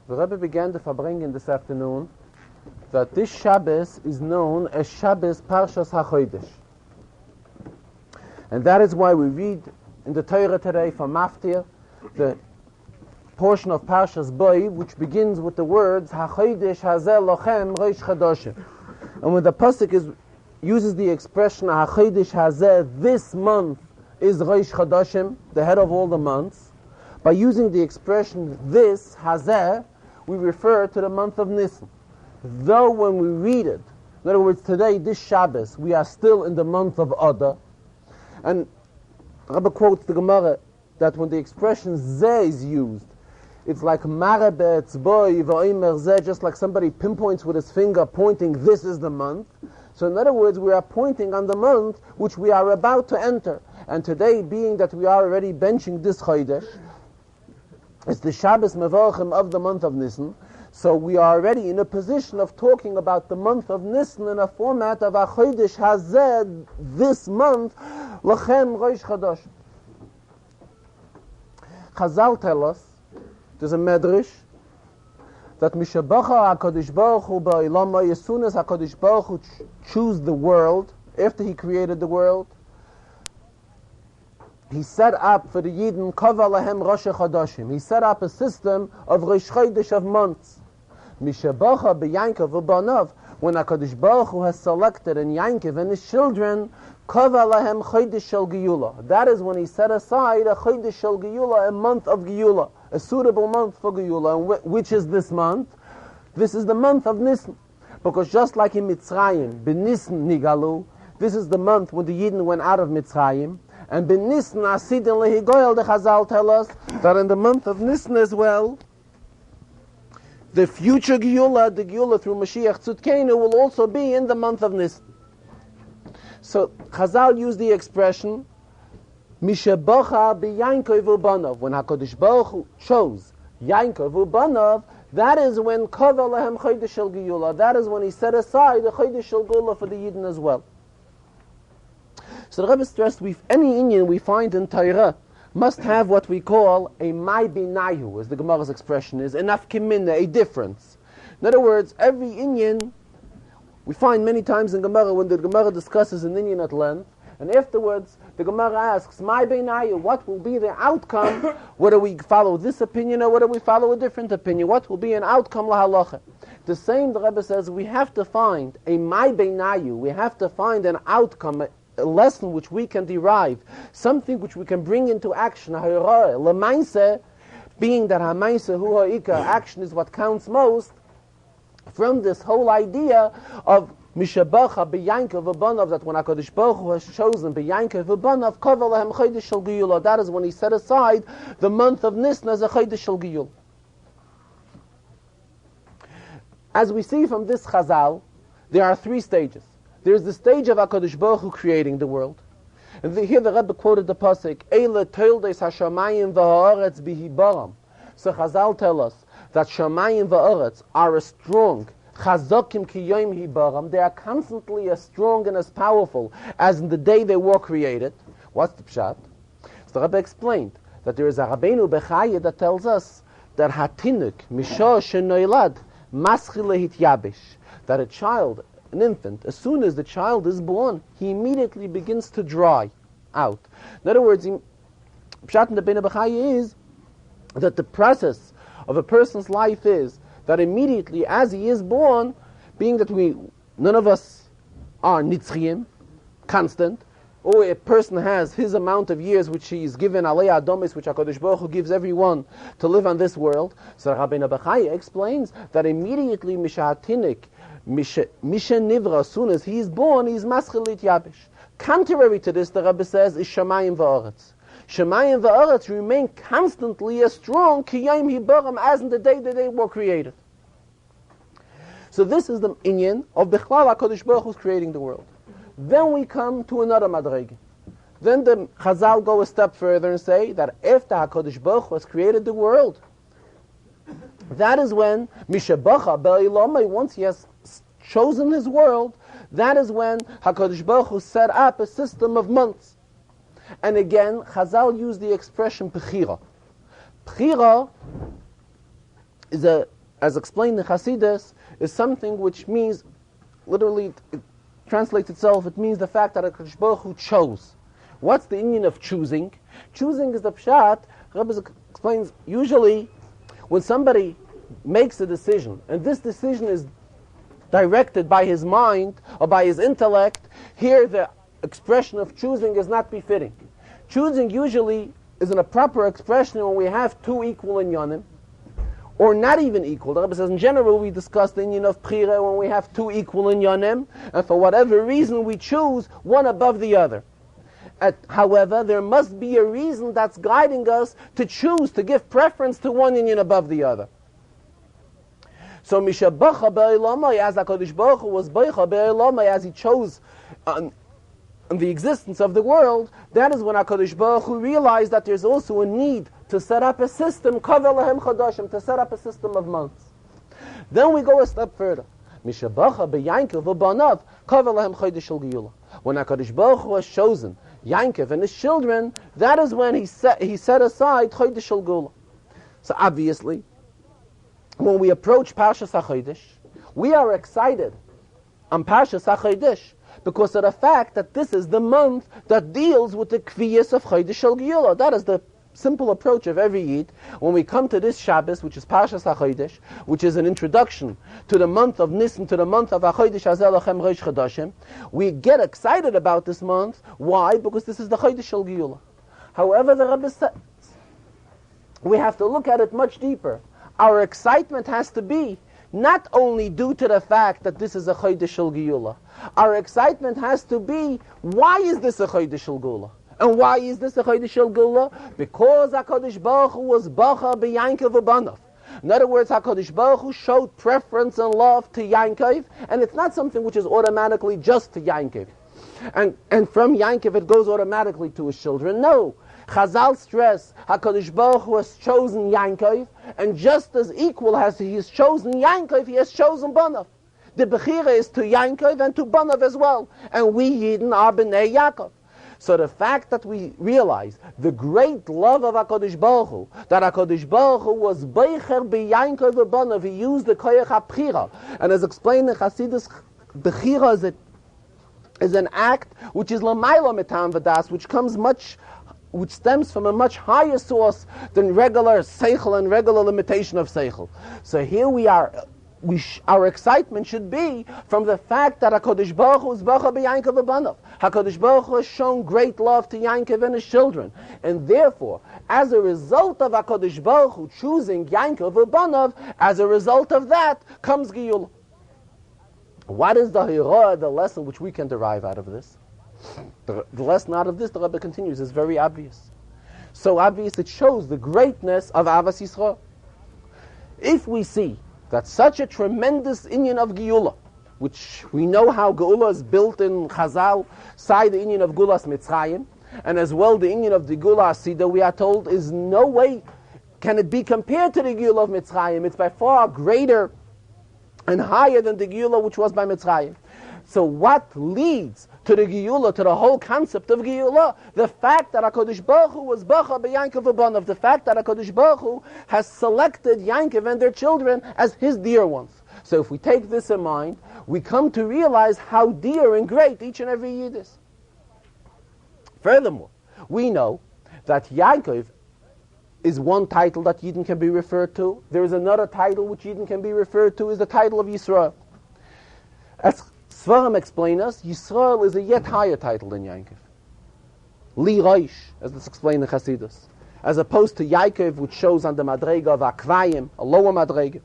The Rebbe began the Farbrengen this afternoon that this Shabbos is known as Shabbos Parshas HaChodesh. And that is why we read in the Torah today from Maftir, the portion of Parshas Boi, which begins with the words HaChodesh Hazeh Lochem Rosh Chodoshim. And when the pasuk uses the expression HaChodesh Hazeh, this month is Rosh Chodoshim, the head of all the months, by using the expression this Hazeh, we refer to the month of Nisan. Though when we read it, in other words, today, this Shabbos, we are still in the month of Adar. And Rabbi quotes the Gemara that when the expression Zeh is used, it's like Mare be'etzboi v'oimer Zeh, just like somebody pinpoints with his finger, pointing, this is the month. So in other words, we are pointing on the month which we are about to enter. And today, being that we are already benching this Chodesh, it's the Shabbos Mevorchim of the month of Nisan. So we are already in a position of talking about the month of Nisan in a format of HaChodesh Hazeh, this month, Lachem Rosh Chodosh. Chazal tell us, there's a medrash, that Mishabacha HaKadosh Baruch Hu Ba'ilama, as soon as HaKadosh Baruch Hu chose the world, after he created the world, he set up for the Yidden Kava Lahem Rosh Chodoshim. He set up a system of Rosh Chodesh, of months. Mishabacha beYankov uBanav, when HaKadosh Baruch Hu has selected in Yankov and his children, Kava Lahem Chodesh Shel Geyula. That is when he set aside a Chodesh Shel Geyula, a month of Geyula, a suitable month for Geyula. Which is this month? This is the month of Nisan. Because just like in Mitzrayim, B'Nisan Nigalu, this is the month when the Yidden went out of Mitzrayim. And ben Nisan Asidin lehigoyel, the Chazal tell us that in the month of Nisan as well, the future Geyula, the Geyula through Mashiach Tzudkeinu, will also be in the month of Nisan. So Chazal used the expression Mishabacha beYankov uBanav. When HaKadosh Baruch Hu chose Yankov uBanav, that is when Kava Lahem Chodesh Shel Geyula. That is when he set aside the Chodesh Shel Geyula for the Yidden as well. So the Rebbe stressed, any Indian we find in Torah must have what we call a Mai Binayu, as the Gemara's expression is, an Afkimina, a difference. In other words, every Indian, we find many times in Gemara when the Gemara discusses an Indian at length, and afterwards the Gemara asks, Mai Binayu, what will be the outcome? Whether we follow this opinion or whether we follow a different opinion, what will be an outcome lahalacha? The same, the Rebbe says, we have to find a Mai Binayu, we have to find an outcome, a lesson which we can derive, something which we can bring into action, being that action is what counts most, from this whole idea of Mishabacha beYankov uBanav, that when HaKadosh Baruch Hu has chosen beYankov uBanav, Kava Lahem Chodesh Shel Geyula, that is when he set aside the month of Nisan as a Chodesh Shel Geyula. As we see from this Chazal, there are three stages. There's the stage of HaKadosh Baruch Hu creating the world. And here the Rebbe quoted the pasuk, Eile toildes hashamayim v'ha'aretz bihibaram. So Chazal tell us that shamayim v'ha'aretz are as strong, chazakim ki yom hibaram, they are constantly as strong and as powerful as in the day they were created. What's the pshat? So the Rebbe explained that there is a Rabbeinu Bechaya that tells us that hatinuk misha shenoilad maschil lehityabish, that a child, an infant, as soon as the child is born, he immediately begins to dry out. In other words, Pshat in the Bnei Bechaya is that the process of a person's life is that immediately as he is born, being that none of us are nitzchiyim, constant, or a person has his amount of years which he is given, alei adomis, which HaKadosh Baruch Hu gives everyone to live on this world. So Rabbeinu Bechaya explains that immediately Mishahatinik, Misha Nivra, as soon as he is born, he is maschilit yabish. Contrary to this, the Rebbe says, is Shamayim v'Aretz. Shamayim v'Aretz remain constantly as strong, kiyayim hibaram, as in the day that they were created. So this is the inyan of Bechlal HaKadosh Baruch Hu is creating the world. Then we come to another madrege. Then the Chazal go a step further and say that after HaKadosh Baruch Hu has created the world, that is when Mishabacha Be'ilomai, once he has chosen his world, that is when HaKadosh Baruch Hu set up a system of months. And again, Chazal used the expression Pechira. Pechira as explained in Chassidus, is something which means, literally, it translates itself, it means the fact that HaKadosh Baruch Hu chose. What's the inyan of choosing? Choosing is the pshat. Rebbe explains, usually, when somebody makes a decision, and this decision is directed by his mind or by his intellect, here the expression of choosing is not befitting. Choosing usually is in a proper expression when we have two equal inyanim, or not even equal. The Rebbe says in general we discuss the inyan of Bechira when we have two equal inyanim, and for whatever reason we choose one above the other. However, there must be a reason that's guiding us to choose, to give preference to one inyan above the other. So Misha Bacha Be'elamai, as HaKadosh Baruch Hu was Bacha Be'elamai, as he chose the existence of the world, that is when HaKadosh Baruch Hu realized that there's also a need to set up a system, to set up a system of months. Then we go a step further. Misha Bacha Be'Yankev V'Banav Kavel Lahem Chodesh Shel Geulah. When HaKadosh Baruch Hu has chosen Yankev and his children, that is when he set aside Chodesh Shel Geulah. So obviously, when we approach Parshas HaChodesh, we are excited on Parshas HaChodesh because of the fact that this is the month that deals with the Kviyas of Chodesh Shel Geulah. That is the simple approach of every Yid. When we come to this Shabbos, which is Parshas HaChodesh, which is an introduction to the month of Nisan, to the month of HaChodesh Hazeh Lachem Rosh Chodashim, we get excited about this month. Why? Because this is the Chodesh Shel Geulah. However, the Rebbe says, we have to look at it much deeper. Our excitement has to be not only due to the fact that this is a Chodesh Shel Geulah. Our excitement has to be, why is this a Chodesh Shel Geulah? And why is this a Chodesh Shel Geulah? Because HaKadosh Baruch Hu was Bacha B'Yankev V'Banav. In other words, HaKadosh Baruch Hu showed preference and love to Yankev, and it's not something which is automatically just to Yankev. And from Yankev it goes automatically to his children. No. Chazal stress, HaKadosh Baruch Hu has chosen Yankov, and just as equal as he has chosen Yankov, he has chosen Banav. The Bechira is to Yankov and to Banav as well. And we Yidden are B'nei Yaakov. So the fact that we realize the great love of HaKadosh Baruch Hu, that HaKadosh Baruch Hu was Beicher B'Yankov Banav, he used the Koyach HaBechira. And as explained in Chassidus, Bechira is an act which is L'mayla Metam V'das, which stems from a much higher source than regular seichel and regular limitation of seichel. So here we are. Our excitement should be from the fact that HaKadosh Baruch Hu is Bacha B'Yankev V'Banav. HaKadosh Baruch Hu has shown great love to Yankev and his children. And therefore, as a result of HaKadosh Baruch Hu choosing Yankev V'Banav, as a result of that comes Geulah. What is the hirah, the lesson which we can derive out of this? The lesson out of this, the Rebbe continues, is very obvious. So obvious it shows the greatness of Avas Yisrael. If we see that such a tremendous inyan of Geulah, which we know how Geulah is built in Chazal, side the inyan of Gulas Mitzrayim, and as well the inyan of the Geulah Asida, we are told, is no way can it be compared to the Geulah of Mitzrayim. It's by far greater and higher than the Geulah which was by Mitzrayim. So what leads to the Geulah, to the whole concept of Geulah? The fact that HaKadosh Baruch Hu was Bacha B'Yankev V'Banav, the fact that HaKadosh Baruch Hu has selected Yankev and their children as his dear ones. So if we take this in mind, we come to realize how dear and great each and every Yid is. Furthermore, we know that Yaakov is one title that Yidden can be referred to. There is another title which Yidden can be referred to, is the title of Yisrael. As Svarim explain us, Yisrael is a yet higher title than Yaakov. Li Roish, as it's explained in Chassidus, as opposed to Yaakov, which shows on the Madrega of Akvayim, a lower Madrega.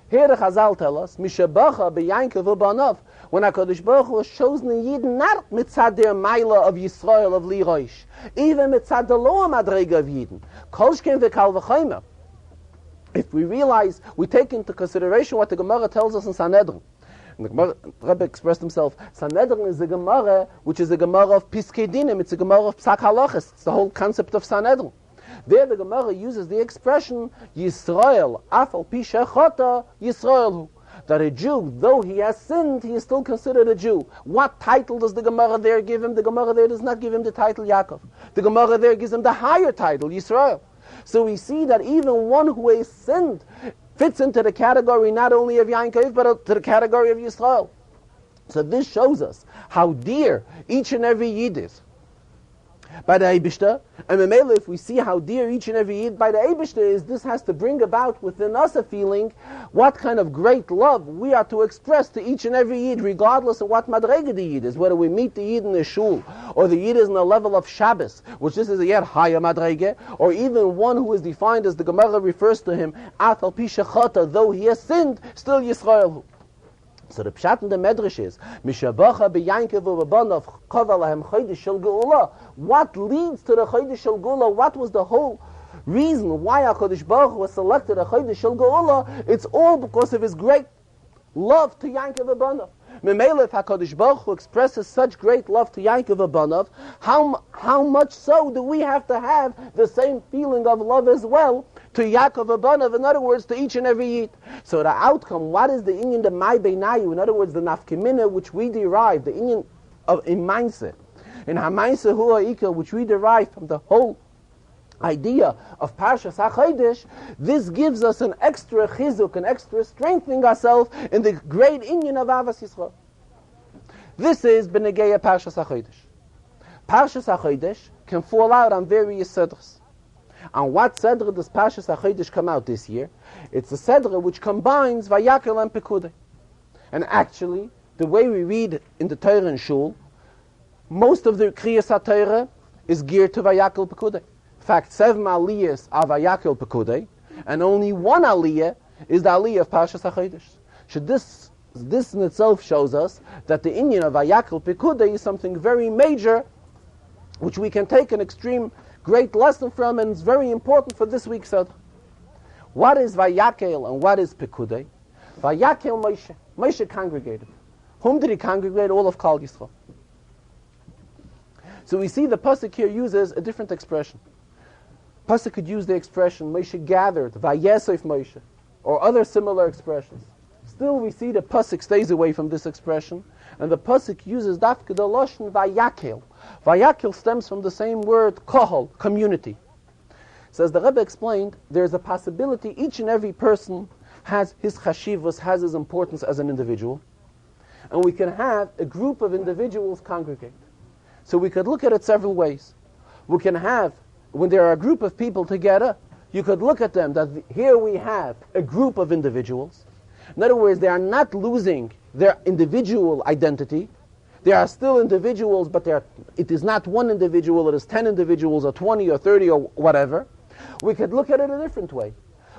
Here the Chazal tell us, Mishabacha B'Yaakov V'Banav, when HaKadosh Baruch Hu shows the Yidden not mitzad their Maila of Yisrael, of Li Roish, even mitzad the lower Madrega of Yidden. Kolshken v'Kal v'Chaymer. If we realize, we take into consideration what the Gemara tells us in Sanhedrin. And the Rebbe expressed himself, Sanhedrin is a Gemara which is a Gemara of Piskei Dinim, it's a Gemara of Psak Halachas, it's the whole concept of Sanhedrin. There the Gemara uses the expression, Yisrael, Afal Pi Shechota, Yisrael Hu. That a Jew, though he has sinned, he is still considered a Jew. What title does the Gemara there give him? The Gemara there does not give him the title Yaakov. The Gemara there gives him the higher title, Yisrael. So we see that even one who has sinned, fits into the category not only of Yankov, but to the category of Yisrael. So this shows us how dear each and every Yid is by the Eibishter, and Memele, if we see how dear each and every Yid by the Eibishter is, this has to bring about within us a feeling what kind of great love we are to express to each and every Yid, regardless of what Madrega the Yid is, whether we meet the Yid in the shul, or the Yid is in the level of Shabbos, which this is a yet higher Madrege, or even one who is defined as the Gemara refers to him, Atal Pisha Chata, though he has sinned, still Yisrael. So the pshat in the medrash is, Mishabacha beYankov u'Banav Chava lahem Chodesh shel Geula. What leads to the Chodesh shel Geula? What was the whole reason why HaKadosh Baruch Hu was selected a Chodesh shel Geula? It's all because of his great love to Yankov u'Banav. Memele, if HaKadosh Baruch Hu expresses such great love to Yankov u'Banav, how much so do we have to have the same feeling of love as well to Yaakov u'Banav, in other words, to each and every Yid? So the outcome, what is the inyan, the Mai Beinayu, in other words, the Nafkemina, which we derive, the inyan of in Mainse, in HaMainse Hu HaIker, which we derive from the whole idea of Parshas HaChodesh, this gives us an extra chizuk, an extra strengthening ourselves in the great inyan of Avas Yisrael. This is B'negeya Parshas HaChodesh. Parshas HaChodesh can fall out on various sedras. On what Sedra does Parshas HaChodesh come out this year? It's a Sedra which combines Vayakhel and Pekudei. And actually, the way we read in the Torah and Shul, most of the Kriyas HaTorah is geared to Vayakhel-Pekudei. In fact, 7 aliyahs are Vayakhel-Pekudei, and only 1 aliyah is the aliyah of Parshas HaChodesh. So this in itself shows us that the inyan of Vayakhel-Pekudei is something very major, which we can take an extreme great lesson from, and it's very important for this week's Sedra. What is Vayakhel and what is Pekudei? Vayakhel Moshe. Moshe congregated. Whom did he congregate? All of Klal Yisrael. So we see the pasuk here uses a different expression. Pasuk could use the expression Moshe gathered, Vayesef Moshe, or other similar expressions. Still, we see the pasuk stays away from this expression, and the pasuk uses dafka the lashon Vayakhel. Vayakhel stems from the same word kohol, community. So as the Rebbe explained, there's a possibility each and every person has his chashivos, has his importance as an individual, and we can have a group of individuals congregate. So we could look at it several ways. We can have, when there are a group of people together, you could look at them that here we have a group of individuals. In other words, they are not losing their individual identity. They are still individuals, but it is not one individual, it is 10 individuals, or 20, or 30, or whatever. We could look at it a different way.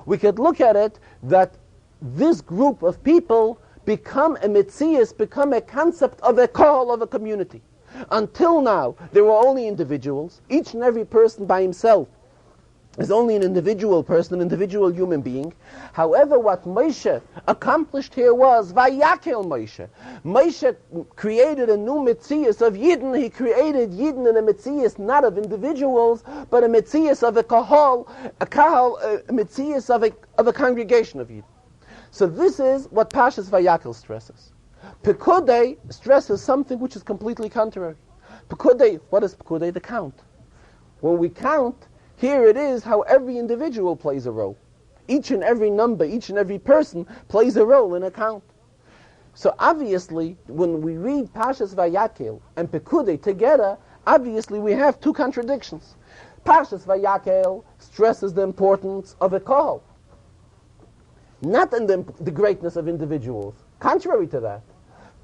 We could look at it that this group of people become a mitzias, become a concept of a call of a community. Until now, there were only individuals. Each and every person by himself is only an individual person, an individual human being. However, what Moshe accomplished here was Vayakhel Moshe. Moshe created a new Metzias of Yidden. He created Yidden in a Metzias not of individuals, but a Metzias of a kahal, a Metzias of a congregation of Yidden. So this is what Parshas Vayakhel stresses. Pekudei stresses something which is completely contrary. Pekudei, what is Pekudei? The count. When we count, here it is how every individual plays a role. Each and every number, each and every person plays a role in a count. So obviously, when we read Parshas Vayakhel and Pekudei together, obviously we have two contradictions. Parshas Vayakhel stresses the importance of a call, not in the greatness of individuals. Contrary to that,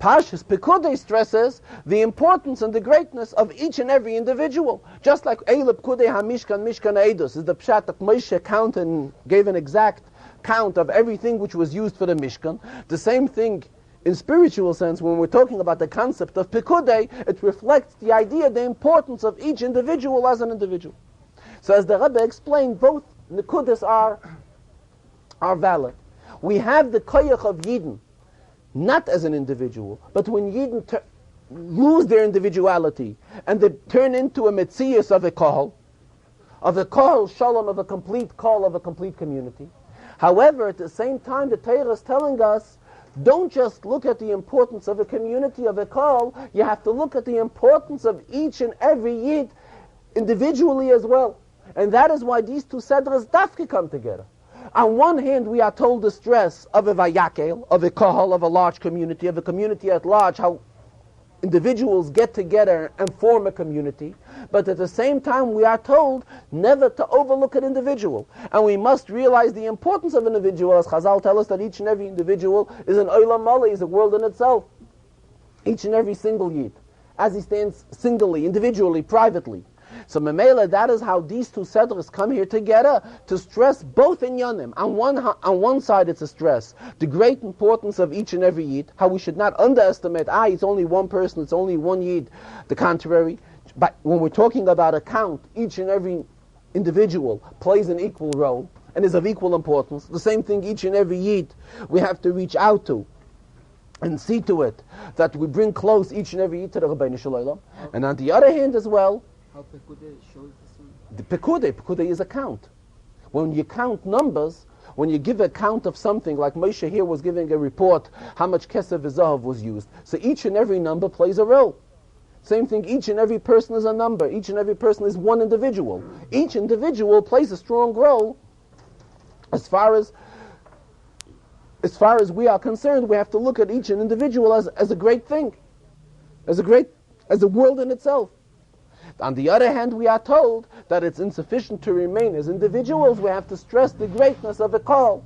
Parshas Pekudei stresses the importance and the greatness of each and every individual. Just like Eile Pekudei HaMishkan, Mishkan Eidos is the pshat that Moshe counted and gave an exact count of everything which was used for the Mishkan. The same thing in spiritual sense, when we're talking about the concept of Pekudei, it reflects the idea, the importance of each individual as an individual. So as the Rebbe explained, both Nekudas are valid. We have the koyach of Yidden, not as an individual, but when Yidden lose their individuality and they turn into a metzias of a kahal shalom, of a complete call, of a complete community. However, at the same time, the Torah is telling us, don't just look at the importance of a community, of a call, you have to look at the importance of each and every Yid individually as well. And that is why these two sedras dafke come together. On one hand, we are told the stress of a Vayakhel, of a Kahal, of a large community, of a community at large, how individuals get together and form a community. But at the same time, we are told never to overlook an individual. And we must realize the importance of an individual, as Chazal tell us that each and every individual is an Olam Mali, is a world in itself. Each and every single Yid, as he stands singly, individually, privately. So Memela, that is how these two sedras come here together to stress both in Yonim. On one side it's a stress, the great importance of each and every Yid, how we should not underestimate, it's only one person, it's only one Yid. The contrary, but when we're talking about a count, each and every individual plays an equal role and is of equal importance. The same thing each and every Yid we have to reach out to and see to it that we bring close each and every Yid to the Rabbeinu Shalom. And on the other hand as well, how Pekudei shows the Pekudei is a count. When you count numbers, when you give a count of something, like Moshe here was giving a report how much Kesef Zahav was used. So each and every number plays a role. Same thing, each and every person is a number. Each and every person is one individual. Each individual plays a strong role. As far as we are concerned, we have to look at each individual as a great thing, as a world in itself. On the other hand, we are told that it's insufficient to remain as individuals. We have to stress the greatness of a call.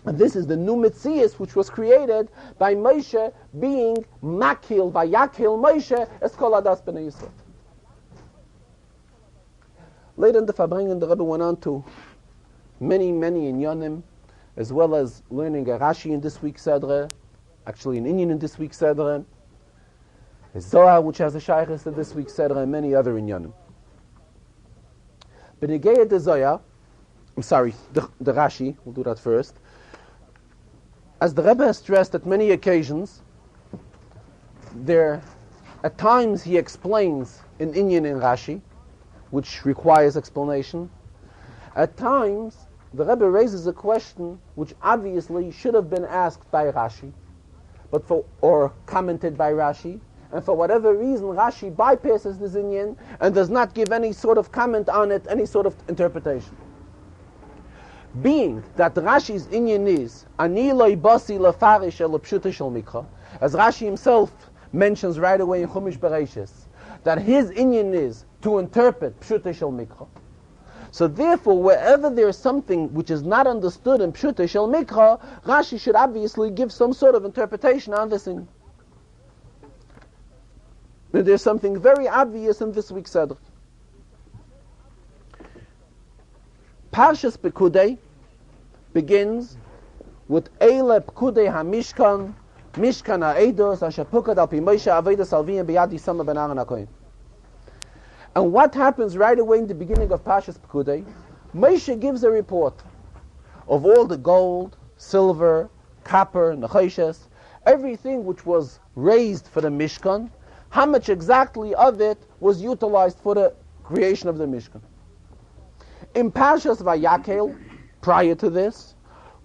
And this is the new Metzias which was created by Moshe being Makil, Vayakhel Moshe, as Kol Adas B'nai Yisrael. Later in the Farbrengen, the Rebbe went on to many inyanim, as well as learning a Rashi in this week's Sedra, actually an Inyan in this week's Sedra, a Zohar which has a Shaykhis to this week's Sedra, and many other inyanim. B'negei the Zohar, the Rashi, we'll do that first. As the Rebbe has stressed at many occasions, at times he explains an Inyan in Rashi, which requires explanation. At times, the Rebbe raises a question which obviously should have been asked by Rashi, or commented by Rashi, and for whatever reason Rashi bypasses this Inyan and does not give any sort of comment on it, any sort of interpretation. Being that Rashi's Inyan is Ani loy basi lefarish el pshuta shel mikra, as Rashi himself mentions right away in Chumash Bereishis, that his Inyan is to interpret pshuta shel mikra. So therefore, wherever there is something which is not understood in pshuta shel mikra, Rashi should obviously give some sort of interpretation on this Inyan. There's something very obvious in this week's Sedr. Parshas Pekudei begins with Eile Pekudei HaMishkan, Mishkan HaEdos, Asher Pukad Al Pi Moshe Avedas Alviyim B'Yad Yisama Ben Aaron HaKohen. And what happens right away in the beginning of Parshas Pekudei? Moshe gives a report of all the gold, silver, copper, nechoshes, everything which was raised for the Mishkan, how much exactly of it was utilized for the creation of the Mishkan. In Parshas Vayakhel, prior to this,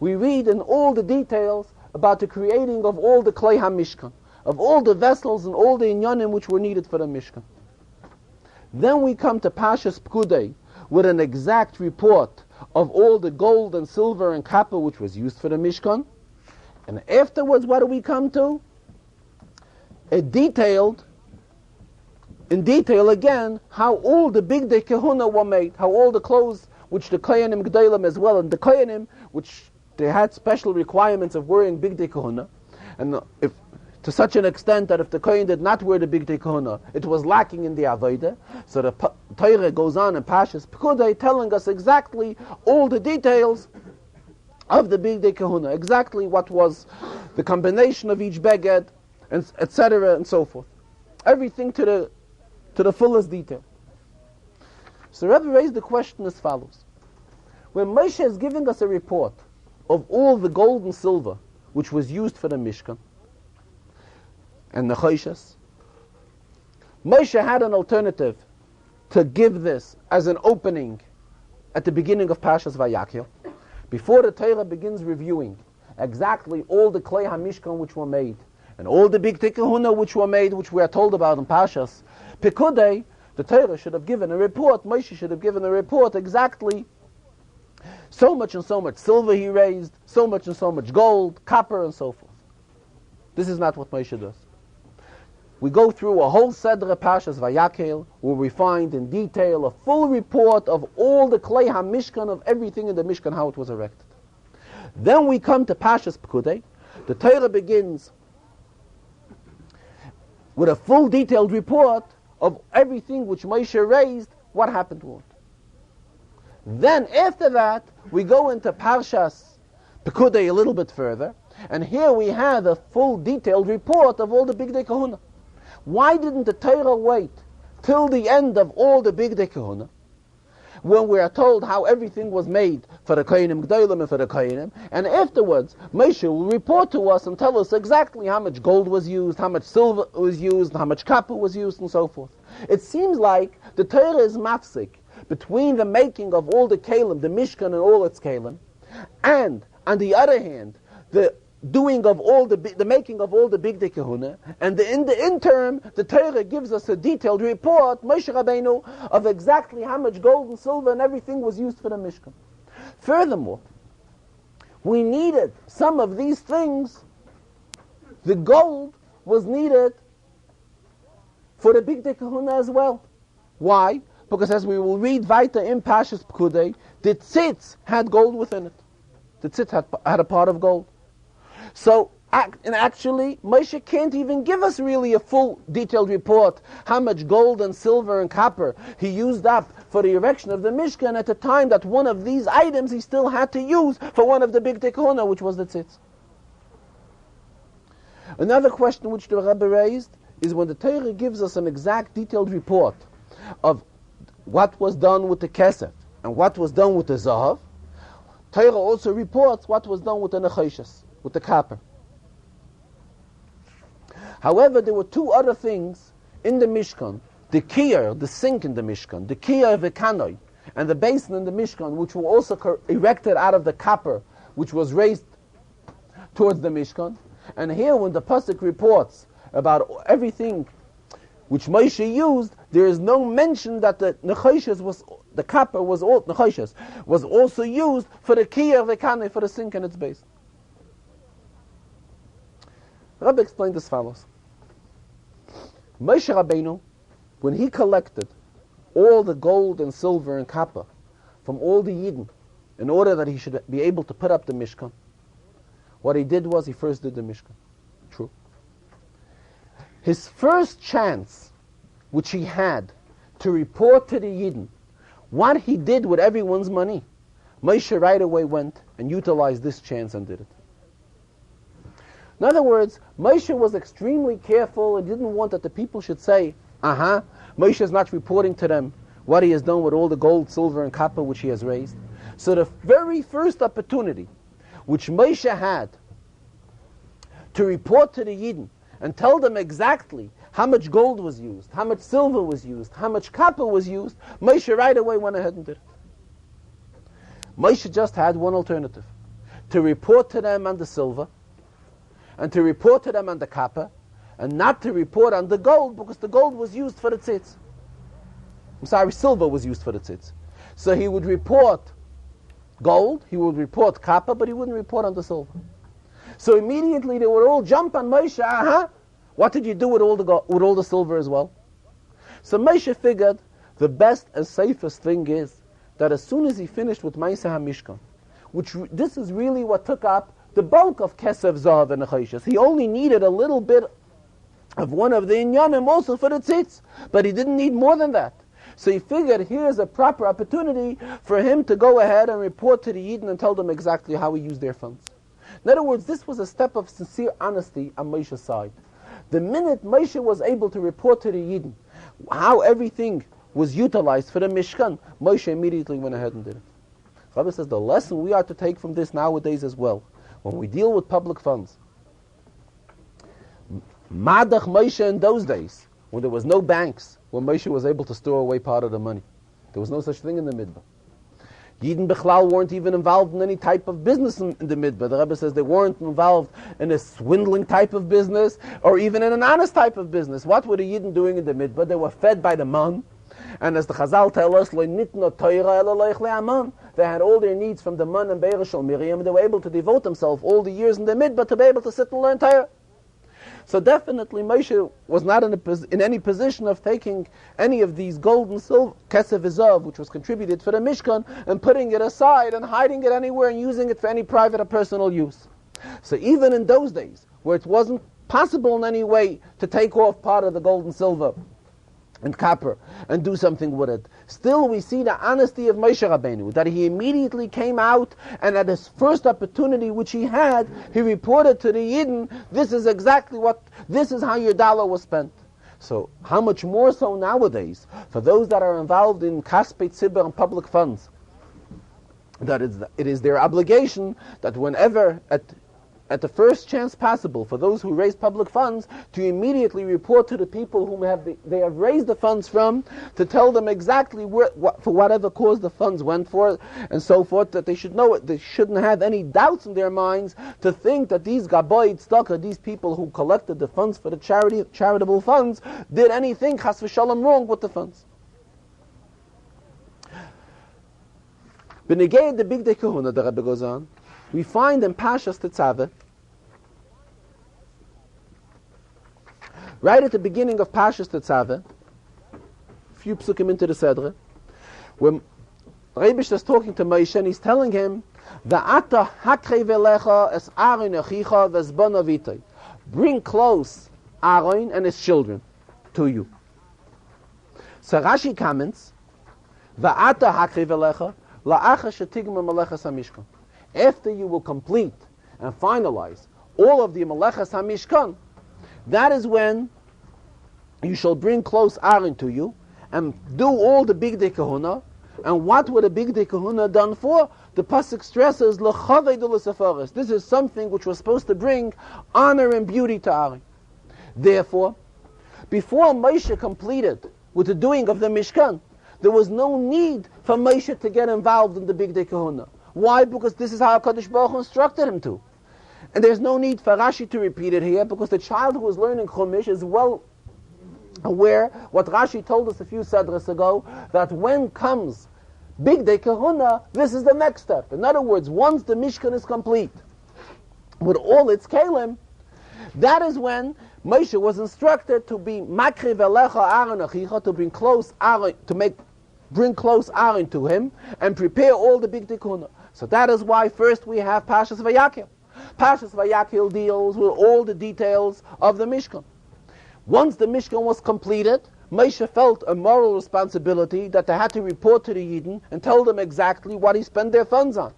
we read in all the details about the creating of all the Klei HaMishkan, of all the vessels and all the inyanim which were needed for the Mishkan. Then we come to Parshas Pekudei with an exact report of all the gold and silver and copper which was used for the Mishkan. And afterwards, what do we come to? In detail again, how all the bigdei kehuna were made, how all the clothes which the kohanim gedolim as well, and the kohanim which they had special requirements of wearing bigdei kehuna, and if to such an extent that if the kohen did not wear the bigdei kehuna, it was lacking in the avodah. So the Torah goes on in Parshas Pekudei telling us exactly all the details of the bigdei kehuna, exactly what was the combination of each beged, and etc. and so forth. Everything to the fullest detail. So Rebbe raised the question as follows. When Moshe is giving us a report of all the gold and silver which was used for the Mishkan and the Nechoshes, Moshe had an alternative to give this as an opening at the beginning of Parshas Vayakhel, before the Torah begins reviewing exactly all the Klei HaMishkan which were made, and all the big tikkahuna which were made, which we are told about in Parshas Pekudei. The Torah should have given a report, Moshe should have given a report exactly So much and so much silver he raised, so much and so much gold, copper, and so forth. This is not what Moshe does. We go through a whole Seder Pashas Vayakhel, where we find in detail a full report of all the Klei HaMishkan, of everything in the Mishkan, how it was erected. Then we come to Pashas Pekudei. The Torah begins with a full detailed report of everything which Moshe raised, what happened to it. Then after that, we go into Parshas Pekudei a little bit further, and here we have a full detailed report of all the Bigdei Kahuna. Why didn't the Torah wait till the end of all the Bigdei Kahuna, when we are told how everything was made for the Kohanim Gdolim and for the Kohanim, and afterwards Moshe will report to us and tell us exactly how much gold was used, how much silver was used, how much copper was used, and so forth. It seems like the Torah is mafsik between the making of all the Kalim, the Mishkan and all its Kalim, and on the other hand, the doing of all the making of all the Bigdei Kahuna, and in the interim, the Torah gives us a detailed report, Moshe Rabbeinu, of exactly how much gold and silver and everything was used for the Mishkan. Furthermore, we needed some of these things. The gold was needed for the Bigdei Kahuna as well. Why? Because as we will read weiter in Pashas Pekudei, the tzitz had gold within it. The tzitz had a part of gold. So, and actually, Moshe can't even give us really a full detailed report how much gold and silver and copper he used up for the erection of the Mishkan at the time that one of these items he still had to use for one of the Bigdei Kahuna, which was the tzitz. Another question which the Rebbe raised is when the Torah gives us an exact detailed report of what was done with the kesef and what was done with the zahav, Torah also reports what was done with the nechoshes, with the copper. However, there were two other things in the Mishkan, the kiyar, the sink in the Mishkan, the kiyar v'kanoi, and the basin in the Mishkan, which were also erected out of the copper, which was raised towards the Mishkan. And here, when the pasuk reports about everything which Moshe used, there is no mention that the nechoshes was, the copper was all nechoshes was also used for the kiyar v'kanoi, for the sink and its base. Rabbi explained as follows. Moshe Rabbeinu, when he collected all the gold and silver and copper from all the Yidden in order that he should be able to put up the Mishkan, what he did was he first did the Mishkan. True. His first chance, which he had to report to the Yidden what he did with everyone's money, Moshe right away went and utilized this chance and did it. In other words, Moshe was extremely careful and didn't want that the people should say, Moshe is not reporting to them what he has done with all the gold, silver, and copper which he has raised. So the very first opportunity which Moshe had to report to the Yidden and tell them exactly how much gold was used, how much silver was used, how much copper was used, Moshe right away went ahead and did it. Moshe just had one alternative: to report to them on the silver, and to report to them on the copper, and not to report on the gold, because the gold was used for the tzitz. Silver was used for the tzitz. So he would report gold, he would report copper, but he wouldn't report on the silver. So immediately they would all jump on Moshe, what did you do with all the silver as well? So Moshe figured the best and safest thing is that as soon as he finished with Ma'aseh HaMishkan, which this is really what took up the bulk of Kesef, Zahav, and Nechoshes. He only needed a little bit of one of the Inyanim also for the tzitz, but he didn't need more than that. So he figured here's a proper opportunity for him to go ahead and report to the Yidden and tell them exactly how he used their funds. In other words, this was a step of sincere honesty on Moshe's side. The minute Moshe was able to report to the Yidden how everything was utilized for the Mishkan, Moshe immediately went ahead and did it. Rabbi says the lesson we are to take from this nowadays as well, when we deal with public funds, Madach Moshe in those days, when there was no banks, when Moshe was able to store away part of the money. There was no such thing in the Midbar. Yidden Bechlal weren't even involved in any type of business in the Midbar. The Rebbe says they weren't involved in a swindling type of business, or even in an honest type of business. What were the Yidden doing in the Midbar? They were fed by the man. And as the Chazal tell us, that they had all their needs from the Man and Be'er Miriam, they were able to devote themselves all the years in the midbar to be able to sit and learn Torah. So definitely Moshe was not in any position of taking any of these gold and silver, kesef v'zav, which was contributed for the Mishkan, and putting it aside and hiding it anywhere and using it for any private or personal use. So even in those days, where it wasn't possible in any way to take off part of the gold and silver and copper and do something with it, still we see the honesty of Moshe Rabbeinu, that he immediately came out and at his first opportunity which he had, he reported to the Yidden, this is how your dollar was spent. So how much more so nowadays for those that are involved in Kaspei Tzibur and public funds, that it is their obligation that whenever at the first chance possible for those who raise public funds, to immediately report to the people whom they have raised the funds from, to tell them exactly for whatever cause the funds went for, and so forth, that they should know it. They shouldn't have any doubts in their minds to think that these Gaboid Stakha, these people who collected the funds for the charitable funds, did anything chas v'shalom wrong with the funds. Benegei the Big Day Kahuna, the Rebbe goes on, we find in Pashas Tetzaveh, right at the beginning of Pashas Tetzaveh, a few psukim into the Sedre, when Reibish is talking to Moshe and he's telling him, V'ata hakrei velecha es Aaron achicha v'zbon avitay. Bring close Aaron and his children to you. So Rashi comments, V'ata hakrei velecha la'acha shetigma malechas hamishkan. After you will complete and finalize all of the Malechas HaMishkan, that is when you shall bring close Aaron to you and do all the Bigdei Kahuna. And what were the Bigdei Kahuna done for? The Pasuk stresses, L'chavei d'lesefaris. This is something which was supposed to bring honor and beauty to Aaron. Therefore, before Moshe completed with the doing of the Mishkan, there was no need for Moshe to get involved in the Bigdei Kahuna. Why? Because this is how HaKadosh Baruch Hu instructed him to. And there's no need for Rashi to repeat it here, because the child who is learning Chumash is well aware what Rashi told us a few Sadras ago, that when comes Bigdei Kahuna, this is the next step. In other words, once the Mishkan is complete, with all its Kalim, that is when Moshe was instructed to be Makri Velecha Aaron Achicha, to bring close Aaron, bring close Aaron to him, and prepare all the Bigdei Kahuna. So that is why first we have Pashas Vayakhel. Pashas Vayakhel deals with all the details of the Mishkan. Once the Mishkan was completed, Moshe felt a moral responsibility that they had to report to the Yidden and tell them exactly what he spent their funds on.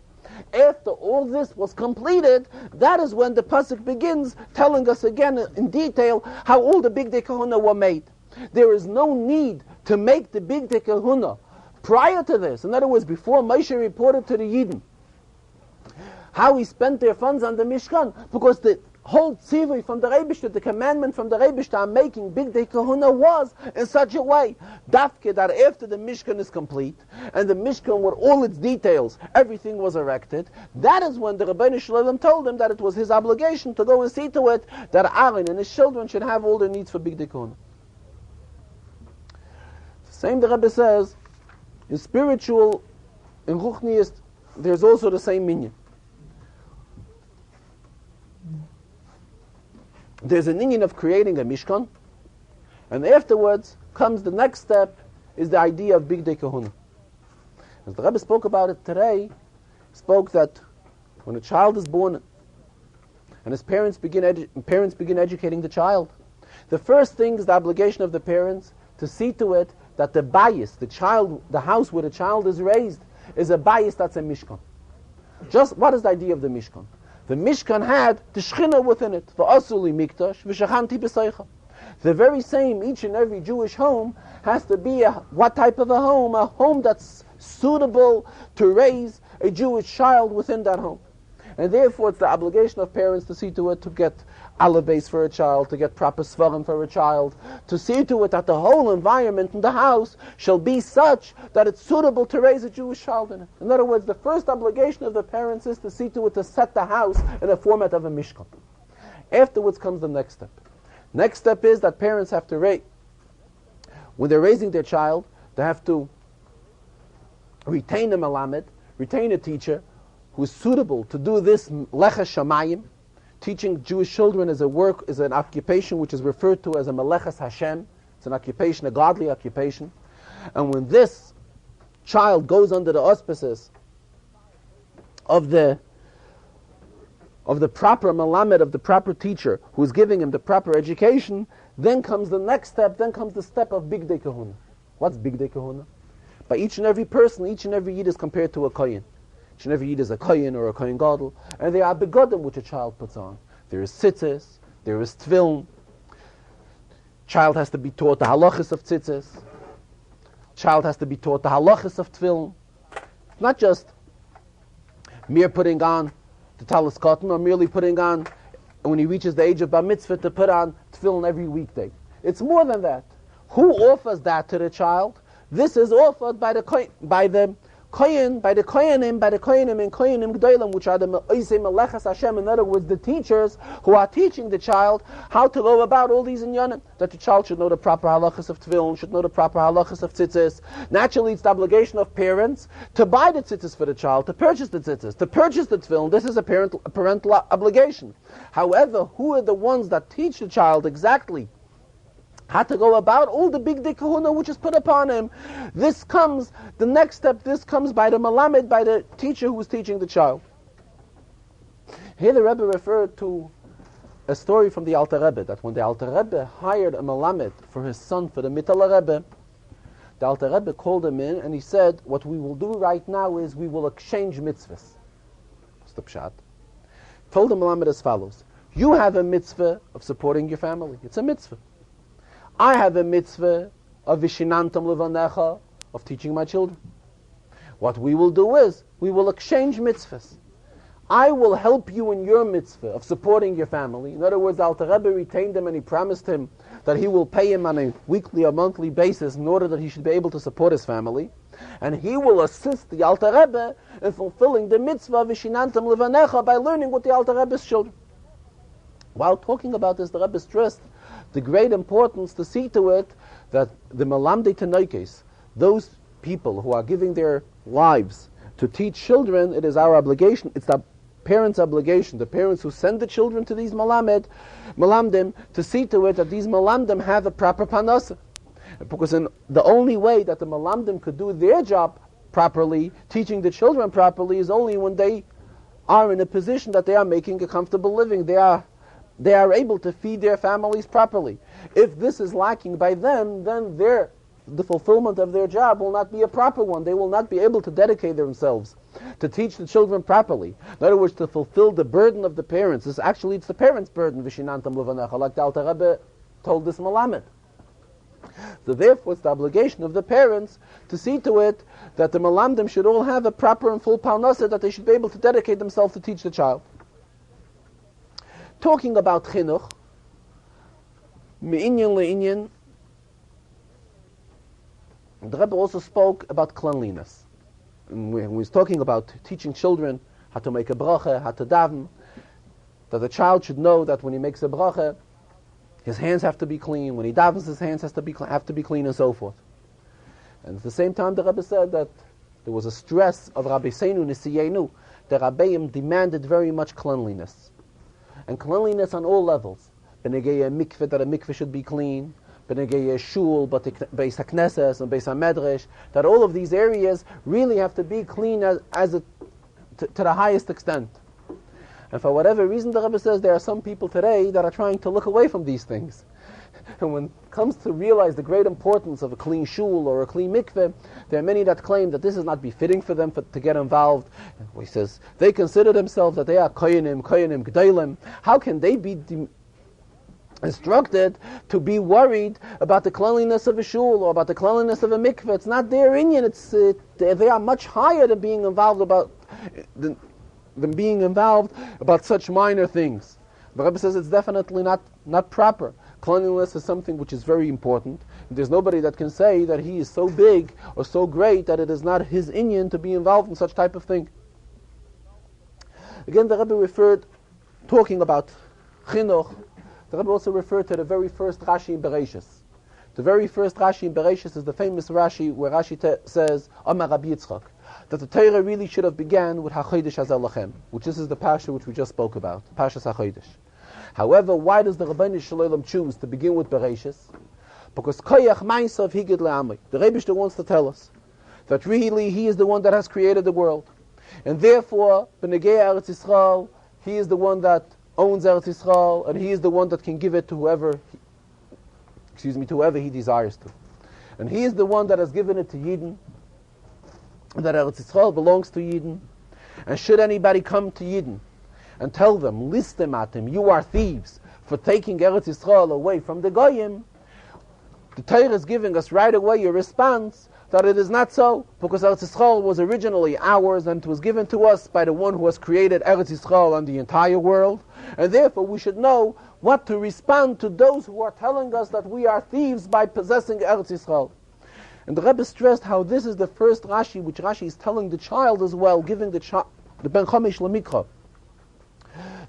After all this was completed, that is when the Pasuk begins telling us again in detail how all the Bigdei Kahuna were made. There is no need to make the Bigdei Kahuna prior to this. In other words, before Moshe reported to the Yidden how he spent their funds on the Mishkan, because the whole tzivui from the Rebishter, the commandment from the Rebishter on making Bigdei Kahuna was in such a way, dafke, that after the Mishkan is complete, and the Mishkan with all its details, everything was erected, that is when the Rebbeinu Shalom told him that it was his obligation to go and see to it that Aaron and his children should have all their needs for Bigdei Kahuna. Same the Rebbe says, in spiritual, in Ruchniist, there's also the same minyan. There's an inyan of creating a Mishkan, and afterwards comes the next step, is the idea of Bigdei Kahuna. As the Rebbe spoke about it today, spoke that when a child is born and his parents begin educating the child, the first thing is the obligation of the parents to see to it that the bayis, the house where the child is raised, is a bayis that's a Mishkan. Just what is the idea of the Mishkan? The Mishkan had the Shechina within it. V'asuli mikdash v'shachanti b'seicha. The very same, each and every Jewish home has to be what type of a home? A home that's suitable to raise a Jewish child within that home. And therefore it's the obligation of parents to see to it to get alabase for a child, to get proper svarim for a child, to see to it that the whole environment in the house shall be such that it's suitable to raise a Jewish child in it. In other words, the first obligation of the parents is to see to it to set the house in a format of a mishkan. Afterwards comes the next step. Next step is that parents have to when they're raising their child, they have to retain the melamed, retain a teacher who is suitable to do this lecha shamayim. Teaching Jewish children is an occupation which is referred to as a melechas Hashem. It's an occupation, a godly occupation. And when this child goes under the auspices of the proper malamed, of the proper teacher who is giving him the proper education, then comes the next step, then comes the step of Bigdei Kahuna. What's Bigdei Kahuna? By each and every person, each and every Yid is compared to a Kohen. Each and every Yid is a Kohen or a Kohen Gadol, and there are begodim which a child puts on. There is tzitzis, there is tefillin. Child has to be taught the halachas of tzitzis. Child has to be taught the halachas of tefillin. Not just mere putting on the talis cotton, or merely putting on, when he reaches the age of bar mitzvah, to put on tefillin every weekday. It's more than that. Who offers that to the child? This is offered by the kohenim and kohenim gdolim, which are the oisei melechas Hashem. In other words, the teachers who are teaching the child how to go about all these inyanim. That the child should know the proper halachas of tefillin, should know the proper halachas of tzitzis. Naturally, it's the obligation of parents to buy the tzitzis for the child, to purchase the tzitzis, to purchase the tefillin. This is a parental obligation. However, who are the ones that teach the child exactly how to go about all the Bigdei Kahuna which is put upon him? This comes, the next step, this comes by the malamed, by the teacher who is teaching the child. Here the Rebbe referred to a story from the Alter Rebbe, that when the Alter Rebbe hired a malamed for his son for the Mittler Rebbe, the Alter Rebbe called him in and he said, what we will do right now is we will exchange mitzvahs. What's the pshat? Told the malamed as follows: you have a mitzvah of supporting your family. It's a mitzvah. I have a mitzvah of vishinantam levanecha, of teaching my children. What we will do is, we will exchange mitzvahs. I will help you in your mitzvah of supporting your family. In other words, Alter Rebbe retained him and he promised him that he will pay him on a weekly or monthly basis in order that he should be able to support his family. And he will assist the Alter Rebbe in fulfilling the mitzvah of vishinantam levanecha by learning with the Alter Rebbe's children. While talking about this, the Rebbe stressed the great importance to see to it that the Malamdei Tanoikes, those people who are giving their lives to teach children, it is our obligation, it's the parents' obligation, the parents who send the children to these Malamdim, to see to it that these Malamdim have a proper panasa. Because the only way that the Malamdim could do their job properly, teaching the children properly, is only when they are in a position that they are making a comfortable living. They are able to feed their families properly. If this is lacking by them, then the fulfillment of their job will not be a proper one. They will not be able to dedicate themselves to teach the children properly. In other words, to fulfill the burden of the parents. It's the parents' burden, Vishinantam Levanecha, like the Alter Rebbe told this Malamed. So therefore, it's the obligation of the parents to see to it that the Malamdim should all have a proper and full parnasa, that they should be able to dedicate themselves to teach the child. Talking about chinuch, me'inyan le'inyan, the Rebbe also spoke about cleanliness. And when he was talking about teaching children how to make a bracha, how to daven, that the child should know that when he makes a bracha, his hands have to be clean. When he davens, his hands have to be clean, and so forth. And at the same time, the Rebbe said that there was a stress of Rabbi Seinu Nisiyenu. The Rabbeim demanded very much cleanliness. And cleanliness on all levels. Benegei mikveh, that a mikveh should be clean. Benegei shul, but Beis HaKnesses and Beis HaMedrash, that all of these areas really have to be clean to the highest extent. And for whatever reason, the Rebbe says there are some people today that are trying to look away from these things. And when it comes to realize the great importance of a clean shul or a clean mikveh, there are many that claim that this is not befitting for them to get involved. And he says they consider themselves that they are kohenim gdolim. How can they be instructed to be worried about the cleanliness of a shul or about the cleanliness of a mikveh? It's not their inyan. They are much higher than being involved about such minor things. The Rebbe says it's definitely not proper. Cleanliness is something which is very important. There's nobody that can say that he is so big or so great that it is not his inyan to be involved in such type of thing. Again, the Rebbe talking about chinuch, the Rebbe also referred to the very first Rashi in Bereshis. The very first Rashi in Bereshis is the famous Rashi where Rashi says, Amar Rabbi Yitzchak, that the Torah really should have began with HaChodesh Hazeh Lachem, which this is the Pasha which we just spoke about, Pashas HaChodesh. However, why does the Rabbeinu Shalom choose to begin with Bereshis? Because Koyach Ma'asav Higid Le'amai. The Rebbe wants to tell us that really He is the one that has created the world. And therefore, B'negei Eretz Yisrael, He is the one that owns Eretz Yisrael, and He is the one that can give it to whoever He desires to. And He is the one that has given it to Yidden, and that Eretz Yisrael belongs to Yidden. And should anybody come to Yidden and tell them, Listematim, you are thieves for taking Eretz Yisrael away from the Goyim, the Torah is giving us right away a response that it is not so, because Eretz Yisrael was originally ours and it was given to us by the one who has created Eretz Yisrael and the entire world, and therefore we should know what to respond to those who are telling us that we are thieves by possessing Eretz Yisrael. And the Rebbe stressed how this is the first Rashi, which Rashi is telling the child as well, giving the Ben Chomish Lemikra.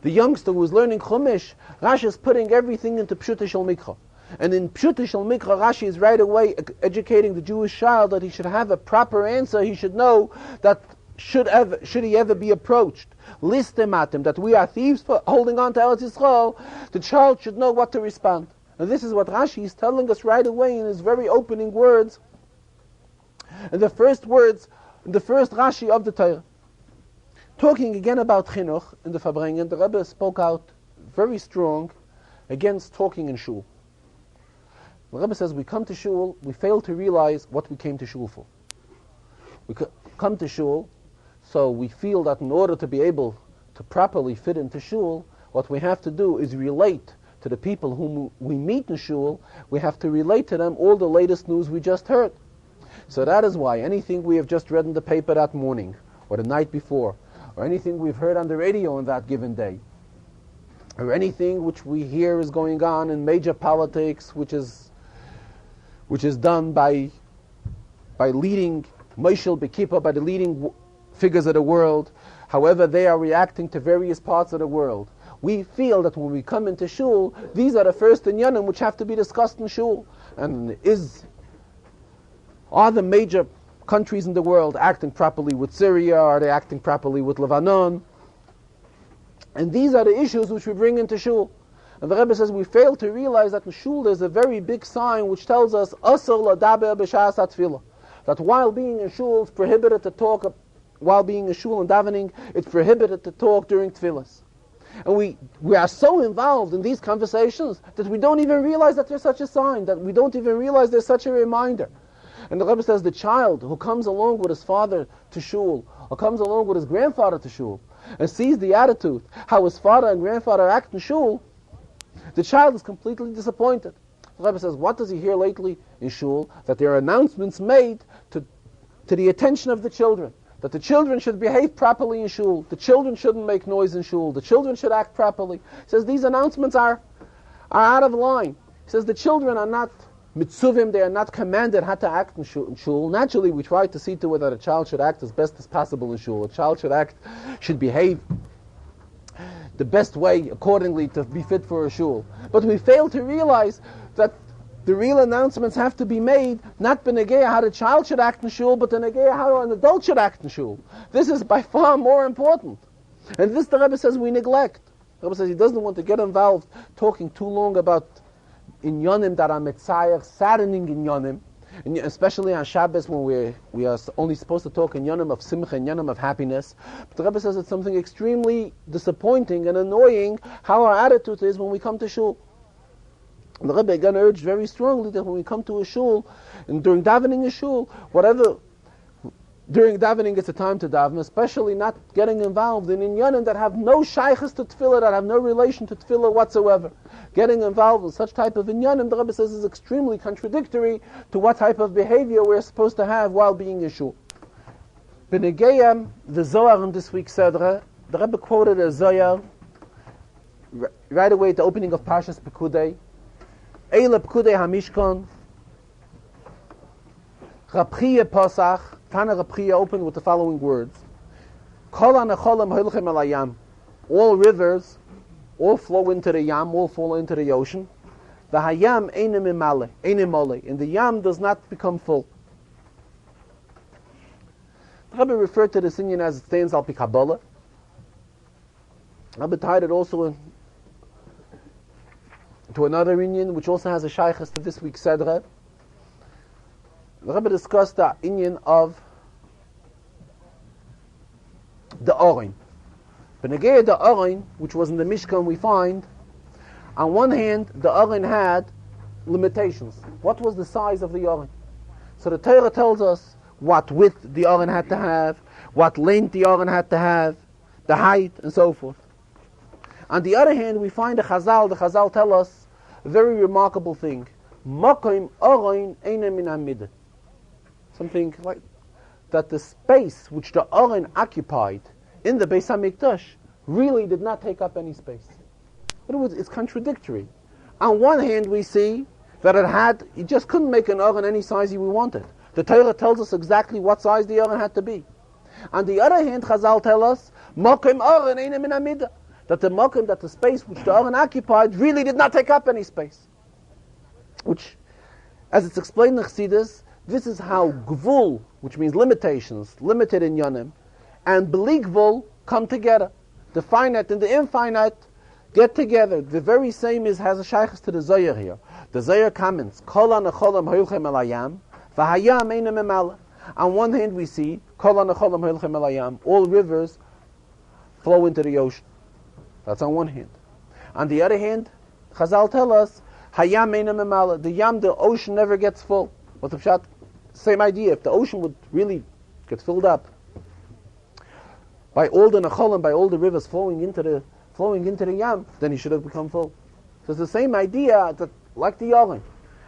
The youngster who is learning Chumash, Rashi is putting everything into Pshuta Shel Mikra. And in Pshuta Shel Mikra, Rashi is right away educating the Jewish child that he should have a proper answer. He should know that should he ever be approached, Listematim, that we are thieves for holding on to Eretz Yisrael, the child should know what to respond. And this is what Rashi is telling us right away in his very opening words, in the first Rashi of the Torah. Talking again about Chinuch in the Farbrengen, the Rebbe spoke out very strong against talking in shul. The Rebbe says we come to shul, we fail to realize what we came to shul for. We come to shul, so we feel that in order to be able to properly fit into shul, what we have to do is relate to the people whom we meet in shul. We have to relate to them all the latest news we just heard. So that is why anything we have just read in the paper that morning, or the night before, or anything we've heard on the radio on that given day, or anything which we hear is going on in major politics, which is done by leading Moshel Bekippah, by the leading figures of the world, however they are reacting to various parts of the world. We feel that when we come into shul, these are the first inyanim which have to be discussed in shul. And are the major countries in the world acting properly with Syria? Are they acting properly with Lebanon? And these are the issues which we bring into shul. And the Rebbe says we fail to realize that in shul there's a very big sign which tells us Asur ladaber b'shas hatfilah, that while being in shul it's prohibited to talk. While being in shul and davening, it's prohibited to talk during tefillas. And we are so involved in these conversations that we don't even realize that there's such a sign, that we don't even realize there's such a reminder. And the Rebbe says the child who comes along with his father to shul, or comes along with his grandfather to shul, and sees the attitude, how his father and grandfather act in shul, the child is completely disappointed. The Rebbe says, what does he hear lately in shul? That there are announcements made to the attention of the children, that the children should behave properly in shul, the children shouldn't make noise in shul, the children should act properly. He says these announcements are out of line. He says the children are not mitzuvim, they are not commanded how to act in shul. Naturally, we try to see to it that a child should act as best as possible in shul. A child should behave the best way accordingly to be fit for a shul. But we fail to realize that the real announcements have to be made, not b'negeya how the child should act in shul, but b'negeya how an adult should act in shul. This is by far more important. And this the Rebbe says we neglect. The Rebbe says he doesn't want to get involved talking too long about inyanim that are metzayer, saddening inyanim, and especially on Shabbos when we are only supposed to talk inyanim of simcha, inyanim of happiness. But the Rebbe says it's something extremely disappointing and annoying how our attitude is when we come to shul. And the Rebbe again urged very strongly that when we come to a shul, and during davening a shul, during davening it's a time to daven, especially not getting involved in inyanim that have no shaykhs to tefillah, that have no relation to tefillah whatsoever. Getting involved in such type of inyanim, the Rebbe says, is extremely contradictory to what type of behavior we're supposed to have while being in shul. B'negeyam, the Zohar in this week's Sedra, the Rebbe quoted a Zohar right away at the opening of Parshas Pekudei. Eile Pekudei HaMishkan, Rabchia Pasach, Tana Rabchia opened with the following words: Kol ha'necholim hoilchem el hayam. All rivers, all flow into the yam, all fall into the ocean. The hayam einim imale, and the yam does not become full. The Rebbe referred to this inyan as it stands al pi Kabbalah. Rebbe tied it also to another inyan, which also has a shaykhs to this week's Sedra. The Rebbe discussed the inyan of the Orin. Benegei the Orin, which was in the Mishkan, we find, on one hand, the Orin had limitations. What was the size of the Orin? So the Torah tells us what width the Orin had to have, what length the Orin had to have, the height, and so forth. On the other hand, we find the Chazal tell us a very remarkable thing. Makom Orin eine min hamidah. Something like that the space which the Orin occupied in the Beis HaMikdash really did not take up any space. It's contradictory. On one hand, we see that you just couldn't make an Orin any size we wanted. The Torah tells us exactly what size the Orin had to be. On the other hand, Chazal tell us, Makom Orin eine min hamidah, that the space which the Orin occupied really did not take up any space. Which, as it's explained in Chassidus, this is how Gvul, which means limitations, limited in Yonim, and Bli Gvul come together. The finite and the infinite get together. The very same has a shaykhs to the Zohar here. The Zohar comments, Kol ha-necholim hoilchem el hayam, v'hayam eina memala. On one hand we see, Kol ha-necholim hoilchem el hayam, all rivers flow into the ocean. That's on one hand. On the other hand, Chazal tell us, Hayam eina memala, the ocean never gets full. What's the pshat? Same idea. If the ocean would really get filled up by all the necholim, by all the rivers flowing into the yam, then he should have become full. So it's the same idea that, like the Orin.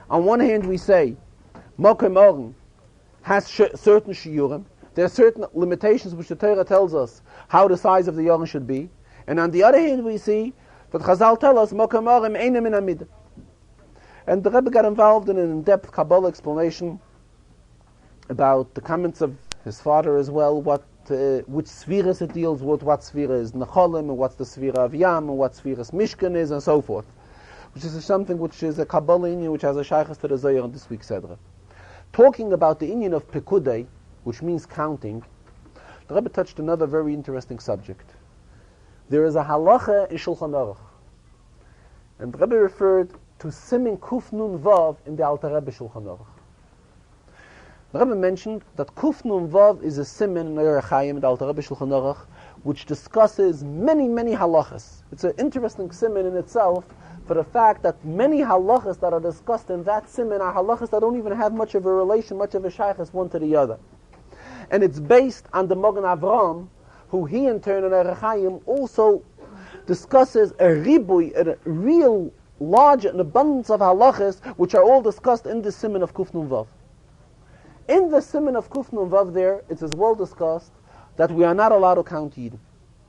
On one hand, we say Makom Orin has certain shiurim. There are certain limitations which the Torah tells us how the size of the Orin should be. And on the other hand, we see that Chazal tell us Makom Orin eine min hamidah. And the Rebbe got involved in an in-depth Kabbalah explanation about the comments of his father as well, which spheres it deals with, what sphere is Necholim, and what's the sphere of Yam, and what sphere is Mishkan is, and so forth. Which is something which is a Kabbalah inyan, which has a shaykhs to the Zohar on this week's Sedra. Talking about the inyan of Pekudei, which means counting, the Rebbe touched another very interesting subject. There is a halacha in Shulchan Aruch, and the Rebbe referred to Simin Kuf Nun Vav in the Alter Rebbe Shulchan Aruch. The Rebbe mentioned that Kuf Nun Vav is a simin in Orach Chaim in the Alter Rebbe Shulchan Aruch, which discusses many halachas. It's an interesting simin in itself for the fact that many halachas that are discussed in that simin are halachas that don't even have much of a relation, much of a shaykhs one to the other. And it's based on the Magen Avram, who he in turn in Orach Chaim also discusses a ribui, a real large and abundance of halachas which are all discussed in the simin of Kuf Nun Vav. In the siman of Kuf Nun Vav there, it's as well discussed that we are not allowed to count Yidden.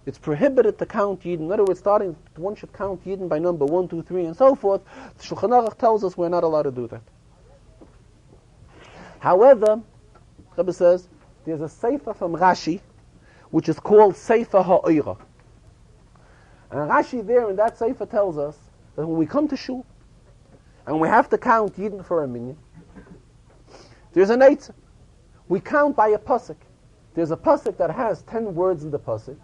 It's prohibited to count Yidden. In other words, one should count Yidden by number 1, 2, 3, and so forth. The Shulchan Aruch tells us we're not allowed to do that. However, Rebbe says, there's a sefer from Rashi, which is called Sefer Ha'oira. And Rashi there in that sefer tells us that when we come to Shul, and we have to count Yidden for a minyan, there's an eitzah. We count by a pasuk. There's a pasuk that has 10 words in the pasuk.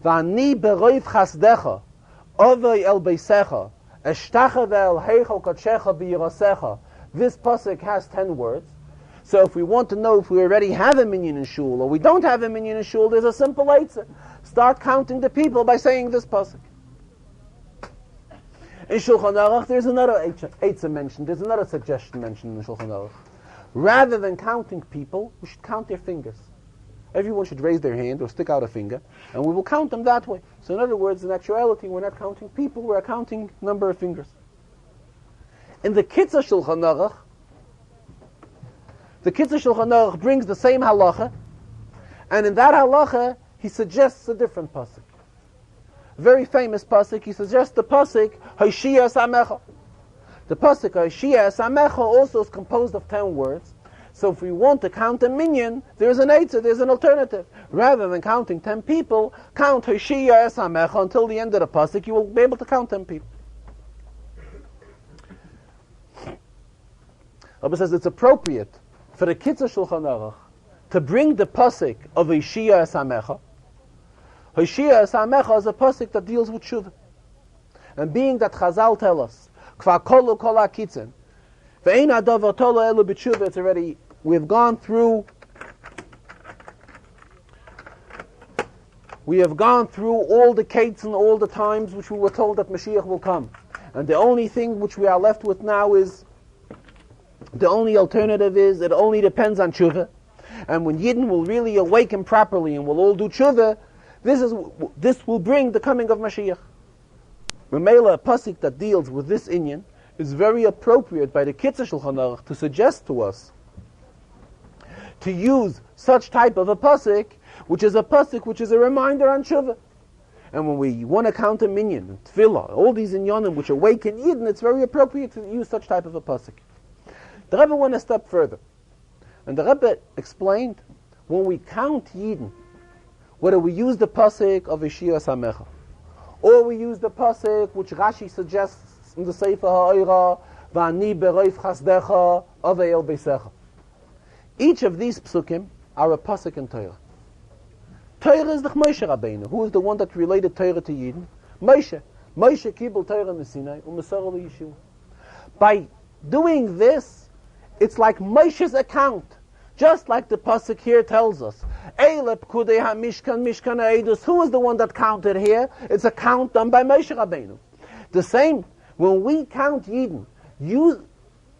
V'ani beroiv chasdecha, ovei el beisecha, eshtacha ve'el heichal kodshecha b'yirasecha. This pasuk has 10 words. So if we want to know if we already have a minyan in shul or we don't have a minyan in shul, there's a simple eitzah. Start counting the people by saying this pasuk. In Shulchan Aruch, there's another eitzah mentioned. There's another suggestion mentioned in Shulchan Aruch. Rather than counting people, we should count their fingers. Everyone should raise their hand or stick out a finger, and we will count them that way. So in other words, in actuality, we're not counting people, we're counting number of fingers. In the Kitzur Shulchan Aruch, the Kitzur Shulchan Aruch brings the same halacha, and in that halacha, he suggests a different pasuk. Very famous pasuk, he suggests the pasuk, Hoshia Samecha. The pasuk Hoshia Samecha also is composed of 10 words. So if we want to count a minyan, there's an eitzah, there's an alternative. Rather than counting 10 people, count Hoshia Samecha until the end of the pasuk, you will be able to count 10 people. Rabbi says it's appropriate for the Kitzur Shulchan Aruch to bring the pasuk of Hoshea Samecha. Hoshea Samecha is a pasuk that deals with Shuvah. And being that Chazal tell us, Kva kolu kol hakitzen, ve'ein hadavar tolo elu b'tshuva, it's already, we've gone through all the cates and all the times which we were told that Mashiach will come. And the only thing which we are left with now is, the only alternative is, it only depends on tshuva. And when Yidden will really awaken properly and will all do tshuva, this will bring the coming of Mashiach. Memela, a pasuk that deals with this inyan is very appropriate by the Kitzur Shulchan Aruch to suggest to us to use such type of a pasuk, which is a reminder on tshuva. And when we want to count a minyan, and tefillah, all these inyanim which awaken Yidden, it's very appropriate to use such type of a pasuk. The Rebbe went a step further, and the Rebbe explained, when we count Yidden, whether we use the pasuk of Hoshea Samecha, or we use the pasuk which Rashi suggests in the Sefer HaOra, V'ani beroif chasdecha avei el beisecha. Each of these psukim are a pasuk in Torah. Torah is the Moshe Rabbeinu. Who is the one that related Torah to Yidden? Moshe. Moshe kibul Torah m'Sinai u'mesara l'Yeshua. By doing this, it's like Moshe's account. Just like the pasuk here tells us. Vayakhel-Pekudei ha-mishkan mishkan ha'edus. Who is the one that counted here? It's a count done by Moshe Rabbeinu. The same, when we count Yidden,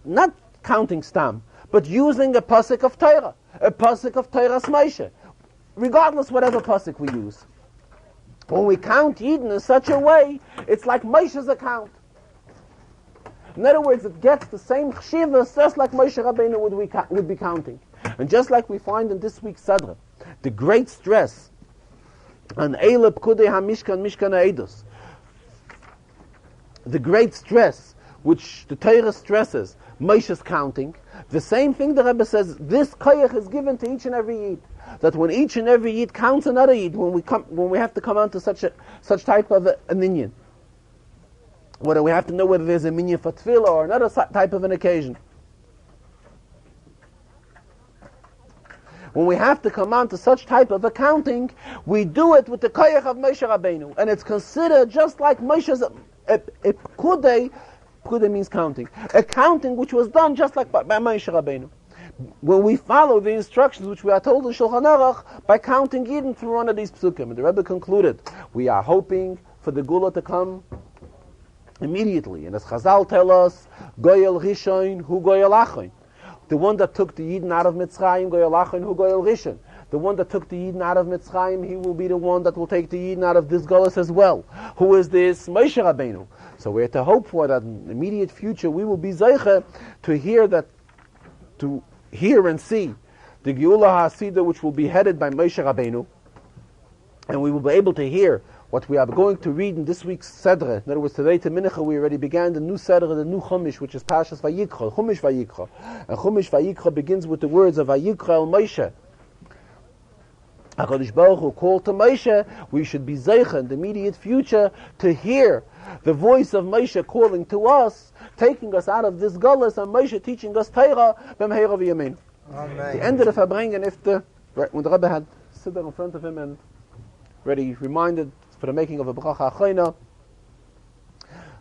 not counting Stam, but using a pasuk of Torah. A pasuk of Torah's Moshe. Regardless whatever pasuk we use. When we count Yidden in such a way, it's like Moshe's account. In other words, it gets the same chshivas just like Moshe Rabbeinu would be counting. And just like we find in this week's Chazarah, the great stress on Vayakhel-Pekudei ha-mishkan mishkan ha'edus, the great stress which the Torah stresses Moshe's counting, the same thing the Rebbe says, this koyach is given to each and every Yid. That when each and every Yid counts another Yid, when we have to come on to such type of an inyan, whether we have to know whether there's a minyan for tefillah or another type of an occasion. When we have to come on to such type of accounting, we do it with the koyach of Moshe Rabbeinu, and it's considered just like Moshe's Pekudei. Pekudei means counting. Accounting which was done just like by Moshe Rabbeinu. When we follow the instructions which we are told in Shulchan Aruch by counting Yidden through one of these psukim. And the Rebbe concluded, we are hoping for the Gula to come immediately. And as Chazal tell us, Goyel Rishon hu Goyel Achon. The one that took the Yidden out of Mitzrayim, Goyel Achon hu Goyel Rishon. The one that took the Yidden out of Mitzrayim, he will be the one that will take the Yidden out of this Golus as well. Who is this? Moshe Rabbeinu. So we have to hope for that in the immediate future we will be zeiche to hear and see the Geula HaSida which will be headed by Moshe Rabbeinu, and we will be able to hear what we are going to read in this week's Sedre. In other words, today to Mincha we already began the new Sedre, the new Chumash, which is Parshas Vayikra, Chumash Vayikra. And Chumash Vayikra begins with the words of Vayikra el Moshe. HaKadosh Baruch Hu called to Moshe, we should be zeicha in the immediate future to hear the voice of Moshe calling to us, taking us out of this gullus, and Moshe teaching us Torah b'mheira v'yamin. The end of the Farbrengen, when the Rebbe had sit there in front of him and already reminded for the making of a bracha achayna,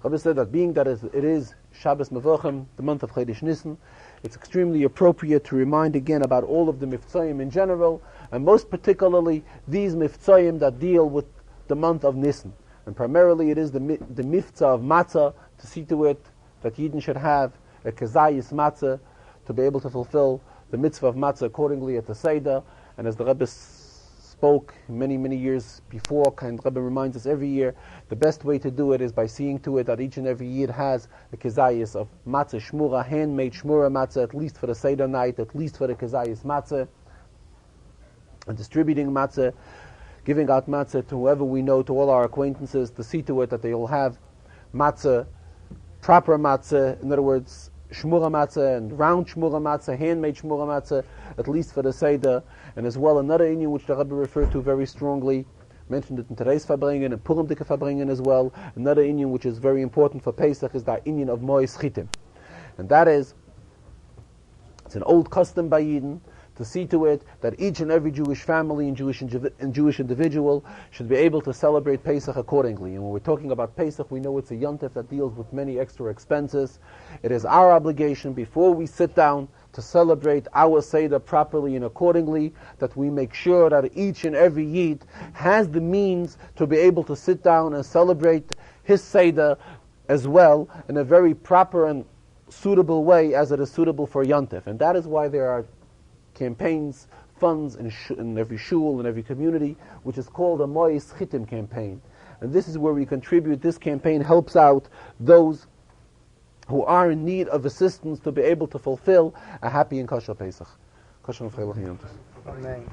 Rebbe said that being that it is Shabbos Mevochem, the month of Chodesh Nisan, it's extremely appropriate to remind again about all of the Miftzayim in general, and most particularly these Miftzayim that deal with the month of Nisan. And primarily it is the Miftzah of Matzah, to see to it that Yidden should have a Kezayis Matzah, to be able to fulfill the mitzvah of Matzah accordingly at the Seder. And as the Rebbe spoke many, many years before, and the Rebbe reminds us every year, the best way to do it is by seeing to it that each and every Yid has a Kezayis of Matzah Shmura, handmade Shmura Matzah, at least for the Seder night, at least for the Kezayis Matzah, and distributing Matzah, giving out Matzah to whoever we know, to all our acquaintances, to see to it that they all have Matzah, proper Matzah, in other words, Shmura Matzah and round Shmura Matzah, handmade Shmura Matzah, at least for the Seder. And as well another inyan which the Rebbe referred to very strongly, mentioned it in today's Farbrengen and Purim Dike Farbrengen as well, another inyan which is very important for Pesach is the inyan of Mois Chitim. And that is, it's an old custom by Yidden to see to it that each and every Jewish family and Jewish individual should be able to celebrate Pesach accordingly. And when we're talking about Pesach, we know it's a yontif that deals with many extra expenses. It is our obligation, before we sit down to celebrate our Seder properly and accordingly, that we make sure that each and every Yid has the means to be able to sit down and celebrate his Seder as well in a very proper and suitable way as it is suitable for Yontif. And that is why there are campaigns, funds in every shul, in every community, which is called a Mois Chitim campaign. And this is where we contribute. This campaign helps out those who are in need of assistance to be able to fulfill a happy and kosher Pesach. Kosher and freilich Yontif. Amen.